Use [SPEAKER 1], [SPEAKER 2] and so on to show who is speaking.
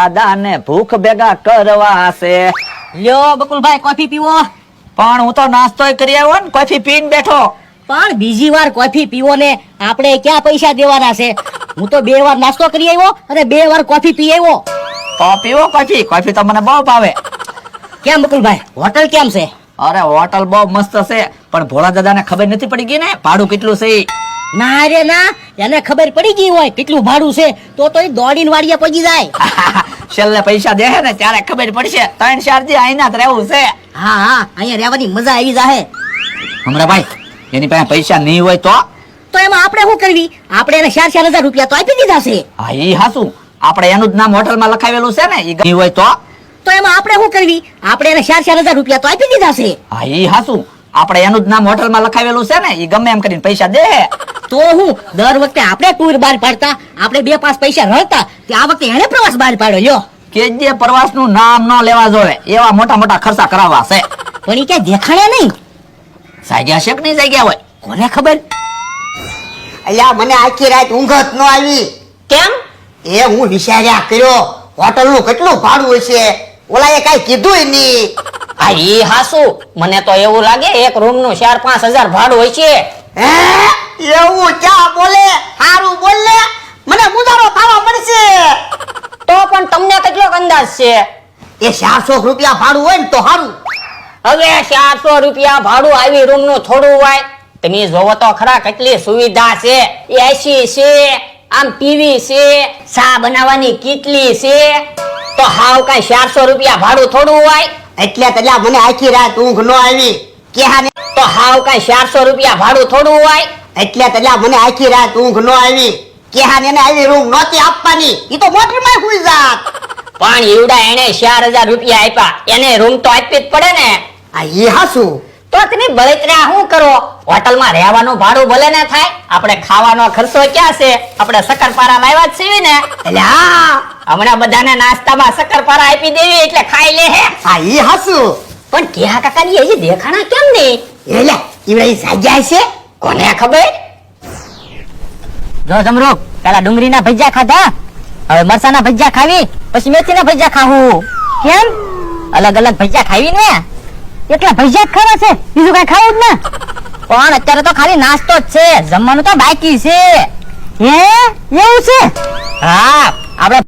[SPEAKER 1] દાદાને ભૂખ ભેગા કરવા છે.
[SPEAKER 2] લ્યો બકુલભાઈ કોફી પીવો.
[SPEAKER 1] પણ હું તો નાસ્તોય કરી આવ્યો ને, કોફી પીને બેઠો.
[SPEAKER 2] પણ બીજી વાર કોફી પીવો ને આપણે ક્યાં પૈસા દેવાના છે? હું તો 2 વાર નાસ્તો કરી આવ્યો અને 2 વાર કોફી પી આવ્યો.
[SPEAKER 1] તો પીવો કોફી. કોફી તો મને બહુ ભાવે.
[SPEAKER 2] કેમ બકુલભાઈ, હોટલ કેમ છે?
[SPEAKER 1] અરે હોટલ બહુ મસ્ત છે, પણ ભોળા દાદાને ખબર નથી પડી ગઈ ને ભાડું કેટલું છે.
[SPEAKER 2] ના રે ના, એને ખબર પડી ગઈ હોય કેટલું ભાડું છે તો એ દોડીને વાડીએ પહોંચી જાય.
[SPEAKER 1] છેલ્લે પૈસા દે ને ત્યારે ખબર પડશે. 3-4 દી અહીંયા જ રહેવું છે.
[SPEAKER 2] હા હા, અહીંયા રહેવાની મજા આવી જાહે.
[SPEAKER 1] હમણાં ભાઈ એની પાસે પૈસા નહીં હોય તો
[SPEAKER 2] એમાં આપણે શું કરવી? આપણે એને 4,000 રૂપિયા તો આપી દીધા છે.
[SPEAKER 1] હા ઈ હાસું. આપણે એનું જ નામ હોટલમાં લખાવેલું છે ને, ઈ નહીં હોય તો
[SPEAKER 2] એમાં આપણે શું કરવી? આપણે એને 4,000 રૂપિયા તો આપી દીધા છે.
[SPEAKER 1] હા ઈ હાસું. આપણે એનું જ નામ હોટલમાં લખાવેલું છે ને, ઈ ગમે એમ કરીને પૈસા દે.
[SPEAKER 2] તો હું દર વખતે આપણે ટૂર બહાર પાડતા, આપણે 2-5 પૈસા રળતા, તે આ વખતે એને પ્રવાસ બહાર પાડ્યો. લ્યો
[SPEAKER 1] કે જે પ્રવાસનું નામ ન લેવા જોઈએ એવા મોટા મોટા ખર્ચા કરાવવા છે.
[SPEAKER 2] પણ ઈ ક્યાંય દેખાડે નહીં.
[SPEAKER 1] જાગ્યા છે કે નહીં જાગ્યા હોય
[SPEAKER 2] કોને ખબર?
[SPEAKER 3] અલ્યા મને આખી રાત ઊંઘ જ ન આવી.
[SPEAKER 2] કેમ?
[SPEAKER 3] એ હું વિચાર્યા કર્યો હોટલ નું કેટલું ભાડું હશે, ઓલાએ કઈ કીધું નહીં.
[SPEAKER 4] આ ઈ હાસુ, મને તો એવું લાગે એક રૂમ નું 4-5 હજાર ભાડું હોય છે.
[SPEAKER 3] હે એવું ક્યાં બોલે? હારું બોલ ને, મને મુદારો થવા પડશે.
[SPEAKER 4] તો પણ તમને કેટલો અંદાજ છે?
[SPEAKER 3] એ 400 રૂપિયા ભાડું હોય ને તો હારું.
[SPEAKER 4] હવે 400 રૂપિયા ભાડું આવી રૂમ નું થોડું હોય? તમે જોવો તો ખરા કેટલી સુવિધા છે. એસી છે, આમ ટીવી છે, ચા બનાવવાની કીટલી છે. તો હાવ કઈ 400 રૂપિયા ભાડું થોડું હોય?
[SPEAKER 3] એટલે તલ્યા મને આખી રાત ઊંઘ ન આવી. કેહાને
[SPEAKER 4] તો હાવ કઈ 400 રૂપિયા ભાડું થોડું હોય?
[SPEAKER 3] એટલે તલ્યા મને આખી રાત ઊંઘ ન આવી. કેહાને એને આવી રૂમ નહોતી આપવાની, ઈ તો મોટરમાં હુઈ જાત.
[SPEAKER 4] પણ ઈવડા એને 4,000 રૂપિયા આપ્યા, એને રૂમ તો આપવી જ પડે ને.
[SPEAKER 3] આ ઈ હાસું.
[SPEAKER 4] તો તમે બળતરા શું કરો? હોટલમાં રહેવાનું ભાડું ભલે ને થાય, આપણે ખાવાનો ખર્ચો ક્યાં છે? આપણે શક્કરપારા લાવ્યા જ છીએ ને.
[SPEAKER 3] એટલે હા,
[SPEAKER 4] હમણાં બધાને નાસ્તામાં શક્કરપારા આપી દેવી એટલે ખાઈ લે હે.
[SPEAKER 3] આ ઈ હાસું.
[SPEAKER 4] પણ કેહા કાકાની હજી દેખાણા કેમ નહીં?
[SPEAKER 3] એટલે ઈવડા ઈ જાગ્યા છે.
[SPEAKER 4] કોને ખબર?
[SPEAKER 2] જો જમરૂક, પેલા ડુંગળીના ભજીયા ખાધા, હવે મરચાના ભજીયા ખાવી, પછી મેથીના ભજીયા ખાવું. કેમ? અલગ અલગ ભજીયા ખાવી ને. એટલા ભજીયા જ ખાવા છે, બીજું કઈ ખાવું જ ને. પણ અત્યારે તો ખાલી નાસ્તો જ છે, જમવાનું તો બાકી છે. હે એવું છે? હા, આપણે